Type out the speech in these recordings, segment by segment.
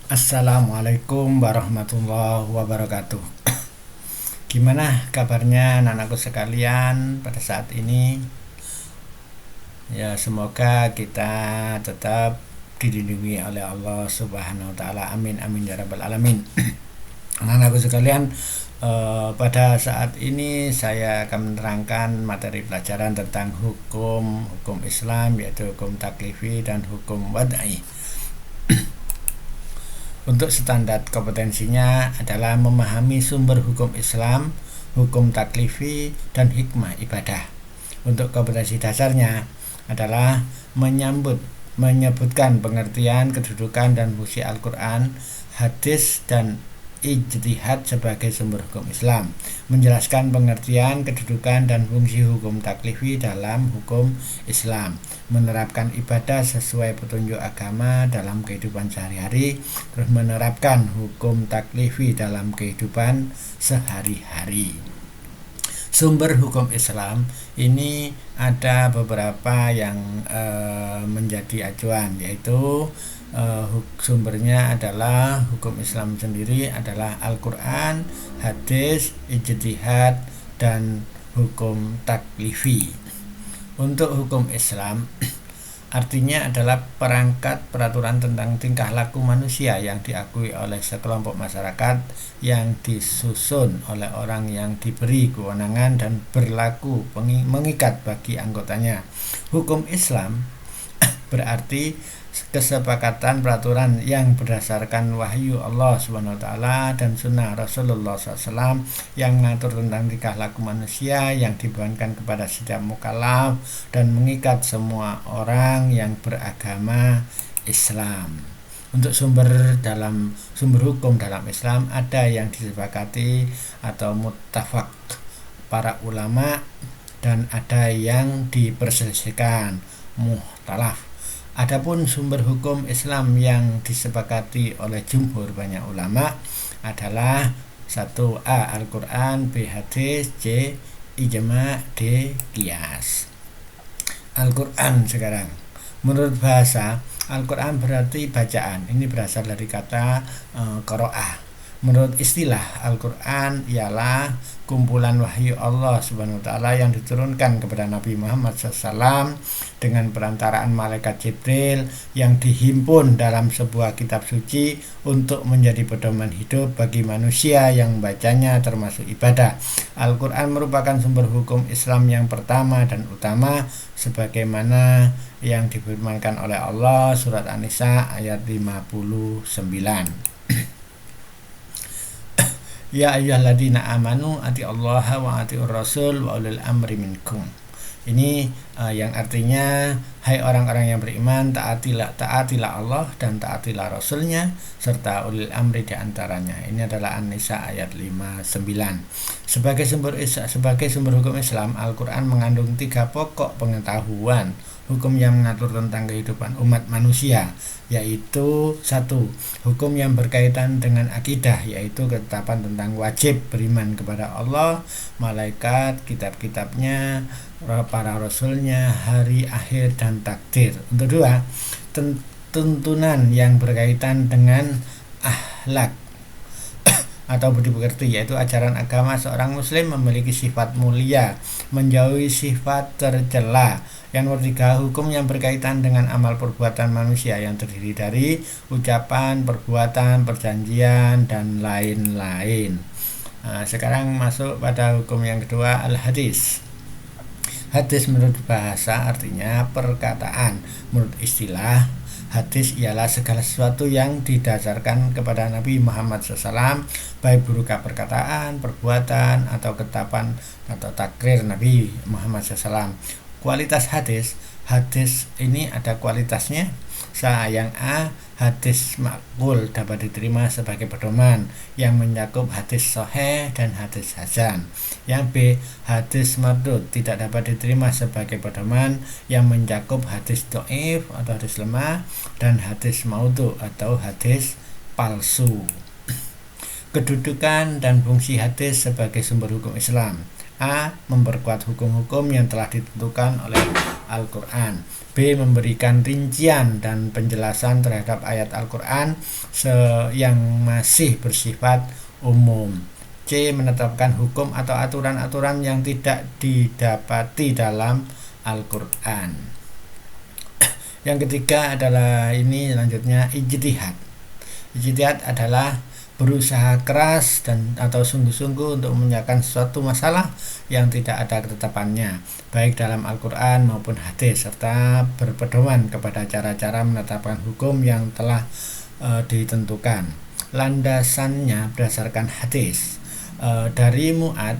Assalamualaikum warahmatullahi wabarakatuh. Gimana kabarnya anak-anakku sekalian pada saat ini? Ya, semoga kita tetap dilindungi oleh Allah Subhanahu wa taala. Amin amin ya rabbal alamin. Anak-anakku sekalian, pada saat ini saya akan menerangkan materi pelajaran tentang hukum Islam, yaitu hukum taklifi dan hukum wad'i. Untuk standar kompetensinya adalah memahami sumber hukum Islam, hukum taklifi, dan hikmah ibadah. Untuk kompetensi dasarnya adalah menyebutkan pengertian, kedudukan, dan fungsi Al-Quran, hadis, dan ijtihad sebagai sumber hukum Islam, menjelaskan pengertian, kedudukan, dan fungsi hukum taklifi dalam hukum Islam, menerapkan ibadah sesuai petunjuk agama dalam kehidupan sehari-hari, terus menerapkan hukum taklifi dalam kehidupan sehari-hari. Sumber hukum Islam ini ada beberapa yang menjadi acuan, yaitu sumbernya adalah hukum Islam sendiri adalah Al-Quran, hadis, ijtihad, dan hukum taklifi. Untuk hukum Islam artinya adalah perangkat peraturan tentang tingkah laku manusia yang diakui oleh sekelompok masyarakat, yang disusun oleh orang yang diberi kewenangan dan berlaku mengikat bagi anggotanya. Hukum Islam berarti kesepakatan peraturan yang berdasarkan wahyu Allah Subhanahu wa taala dan sunnah Rasulullah SAW yang mengatur tentang tingkah laku manusia, yang dibebankan kepada setiap mukallaf dan mengikat semua orang yang beragama Islam. Untuk sumber hukum dalam Islam ada yang disepakati atau muttafaq para ulama, dan ada yang diperselisihkan, mukhtalaf. Adapun sumber hukum Islam yang disepakati oleh jumhur banyak ulama adalah 1a Al-Quran, b hadis, c ijma', d qiyas. Al-Quran sekarang. Menurut bahasa, Al-Quran berarti bacaan. Ini berasal dari kata qira'ah. Menurut istilah, Al-Quran ialah kumpulan wahyu Allah Subhanahu wa taala yang diturunkan kepada Nabi Muhammad SAW dengan perantaraan malaikat Jibril, yang dihimpun dalam sebuah kitab suci untuk menjadi pedoman hidup bagi manusia yang membacanya, termasuk ibadah. Al-Quran merupakan sumber hukum Islam yang pertama dan utama, sebagaimana yang difirmankan oleh Allah surat An-Nisa ayat 59. Ya ayyuhalladzina amanu atiullaha wa atiur rasul wa ulil amri minkum. Ini yang artinya, hai orang-orang yang beriman, taatilah Allah dan taatilah Rasulnya serta ulil amri di antaranya. Ini adalah An-Nisa ayat 59. Sebagai sumber hukum Islam, Al-Quran mengandung 3 pokok pengetahuan hukum yang mengatur tentang kehidupan umat manusia, yaitu 1. Hukum yang berkaitan dengan akidah, yaitu ketetapan tentang wajib beriman kepada Allah, malaikat, kitab-kitabnya, para rasulnya, hari akhir, dan takdir. Untuk 2, tuntunan yang berkaitan dengan akhlak atau budi pekerti, yaitu ajaran agama seorang muslim memiliki sifat mulia, menjauhi sifat tercela. Yang nomor 3, hukum yang berkaitan dengan amal perbuatan manusia yang terdiri dari ucapan, perbuatan, perjanjian, dan lain-lain. Sekarang masuk pada hukum yang kedua, al-hadis. Hadis menurut bahasa artinya perkataan. Menurut istilah, hadis ialah segala sesuatu yang didasarkan kepada Nabi Muhammad SAW, baik berupa perkataan, perbuatan, atau ketetapan atau takrir Nabi Muhammad SAW. Kualitas hadis ini ada kualitasnya. Yang A, hadis maqbul dapat diterima sebagai pedoman yang mencakup hadis sahih dan hadis hasan. Yang B, hadis mardud tidak dapat diterima sebagai pedoman yang mencakup hadis dhaif atau hadis lemah, dan hadis maudhu atau hadis palsu. Kedudukan dan fungsi hadis sebagai sumber hukum Islam. A. Memperkuat hukum-hukum yang telah ditentukan oleh Al-Quran. B. Memberikan rincian dan penjelasan terhadap ayat Al-Quran yang masih bersifat umum. C. Menetapkan hukum atau aturan-aturan yang tidak didapati dalam Al-Quran. Yang ketiga adalah ini selanjutnya ijtihad. Ijtihad adalah berusaha keras dan atau sungguh-sungguh untuk menyelesaikan suatu masalah yang tidak ada ketetapannya, baik dalam Al-Quran maupun hadis, serta berpedoman kepada cara-cara menetapkan hukum yang telah ditentukan. Landasannya berdasarkan hadis dari Mu'ad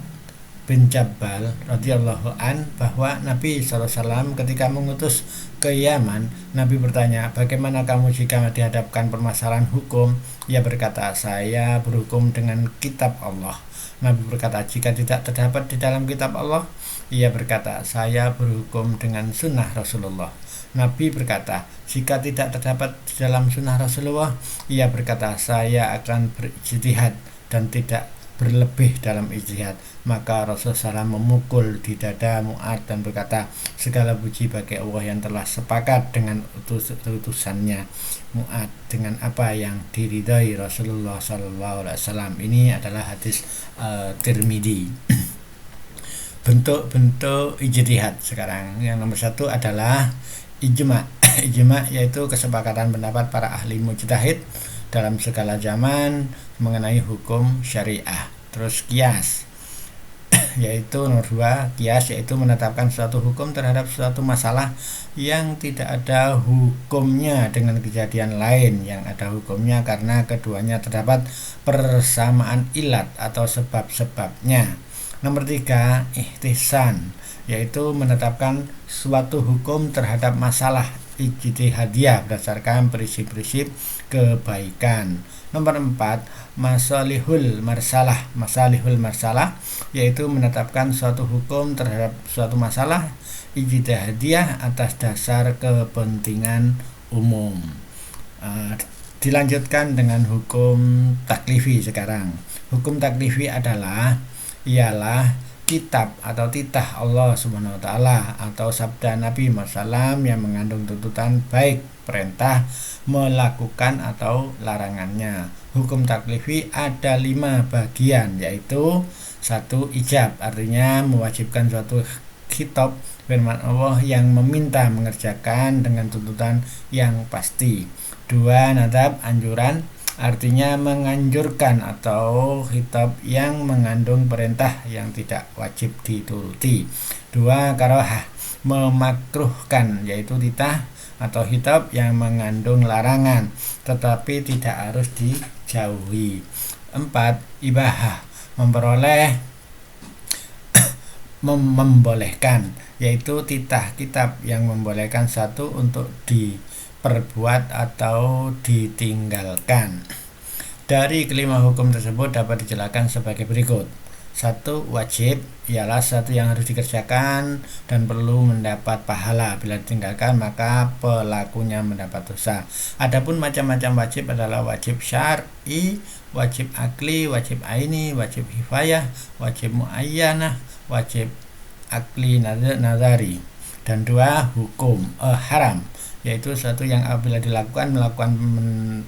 bin Jabal radhiyallahu an bahwa Nabi SAW ketika mengutus ke Yaman, Nabi bertanya, bagaimana kamu jika dihadapkan permasalahan hukum? Ia berkata, saya berhukum dengan kitab Allah. Nabi berkata, jika tidak terdapat di dalam kitab Allah? Ia berkata, saya berhukum dengan sunnah Rasulullah. Nabi berkata, jika tidak terdapat di dalam sunnah Rasulullah? Ia berkata, saya akan berijtihad dan tidak berlebih dalam ijtihad. Maka Rasulullah SAW memukul di dada Mu'ad dan berkata, segala puji bagi Allah yang telah sepakat dengan utusannya Mu'ad dengan apa yang diridai Rasulullah SAW. Ini adalah hadis Tirmidzi. Bentuk-bentuk ijtihad sekarang. Yang nomor 1 adalah ijma'. Ijma' yaitu kesepakatan pendapat para ahli mujtahid dalam segala zaman mengenai hukum syariah. Terus qiyas, yaitu nomor 2, qiyas yaitu menetapkan suatu hukum terhadap suatu masalah yang tidak ada hukumnya dengan kejadian lain yang ada hukumnya karena keduanya terdapat persamaan ilat atau sebab-sebabnya. Nomor 3, ihtisan, yaitu menetapkan suatu hukum terhadap masalah ijtihadiyah berdasarkan prinsip-prinsip kebaikan. Nomor 4, masalihul marsalah, yaitu menetapkan suatu hukum terhadap suatu masalah ijtihadiyah atas dasar kepentingan umum. Dilanjutkan dengan hukum taklifi sekarang. Hukum taklifi ialah kitab atau titah Allah Subhanahu wa taala atau sabda Nabi Muhammad yang mengandung tuntutan baik perintah melakukan atau larangannya. Hukum taklifi ada 5 bagian, yaitu 1, ijab, artinya mewajibkan suatu khitab firman Allah yang meminta mengerjakan dengan tuntutan yang pasti. 2, nadab, anjuran, artinya menganjurkan atau khitab yang mengandung perintah yang tidak wajib dituruti. 2, karaohah, memakruhkan, yaitu titah atau khitab yang mengandung larangan tetapi tidak harus dijauhi. 4, ibahah, membolehkan, yaitu titah kitab yang membolehkan satu untuk diperbuat atau ditinggalkan. Dari kelima hukum tersebut dapat dijelaskan sebagai berikut. 1, wajib, ialah satu yang harus dikerjakan dan perlu mendapat pahala. Bila ditinggalkan maka pelakunya mendapat dosa. Adapun macam-macam wajib adalah wajib syar'i, wajib akli, wajib aini, wajib hifayah, wajib muayyanah, wajib akli nazari. Dan 2, hukum haram, yaitu satu yang apabila dilakukan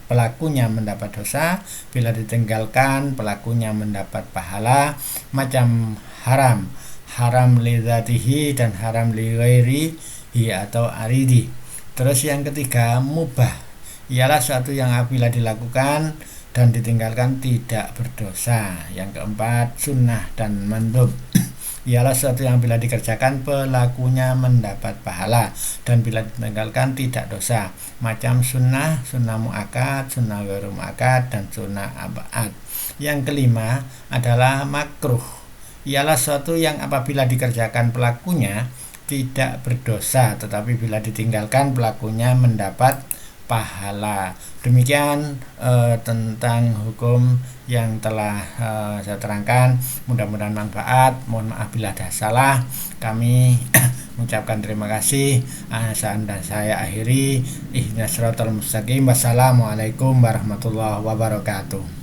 pelakunya mendapat dosa, bila ditinggalkan pelakunya mendapat pahala. Macam haram li dzatihi dan haram li ghairihi atau aridi. Terus yang ketiga, mubah, ialah suatu yang apabila dilakukan dan ditinggalkan tidak berdosa. Yang keempat, sunnah dan mandub, ialah sesuatu yang bila dikerjakan pelakunya mendapat pahala dan bila ditinggalkan tidak dosa. Macam sunnah mu'akad, sunnah ghairu mu'akad, dan sunnah abad. Yang kelima adalah makruh, ialah sesuatu yang apabila dikerjakan pelakunya tidak berdosa tetapi bila ditinggalkan pelakunya mendapat pahala. Demikian tentang hukum yang telah saya terangkan. Mudah-mudahan manfaat. Mohon maaf bila ada salah. Kami mengucapkan terima kasih. Dan saya akhiri. Ihdinas siratal mustaqim. Wassalamualaikum warahmatullahi wabarakatuh.